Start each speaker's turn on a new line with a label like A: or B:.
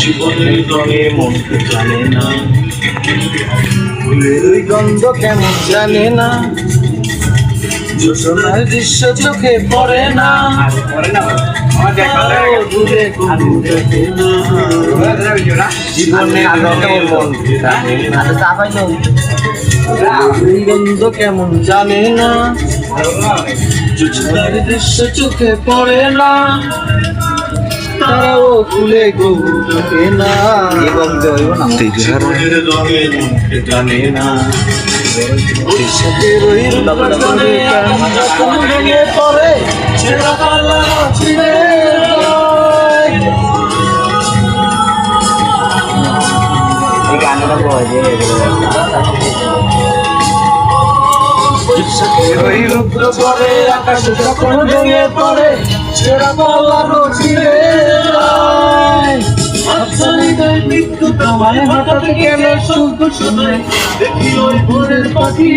A: জীবনের রঙে মনকে জানে না, ফুলের ওই গন্ধ কেমন জানে না, যোজনার দৃশ্য চোখে পড়ে না, দূরে কোনো দেখে না, জীবনের রঙে মনকে জানে না, ওই গন্ধ কেমন জানে না, যোজনার দৃশ্য চোখে পড়ে না, তারাও খুলে গোকে না, এবং জীবনের রঙে মনকে জানে না, দেশের ওই রূপে যখন ভেঙে পড়ে ছেঁড়া পাল্লা ছিঁড়ে যায়।
B: এই গানটা বলে
A: ওই রুদ্র পরে আকাশ যখন ভেঙে পড়ে ছেঁড়া পাল্লা ছিঁড়ে যায়। মৃত্যু তোমায় হঠাৎ কেন শুধু শুনে দেখি ওই ভোরের পাখি।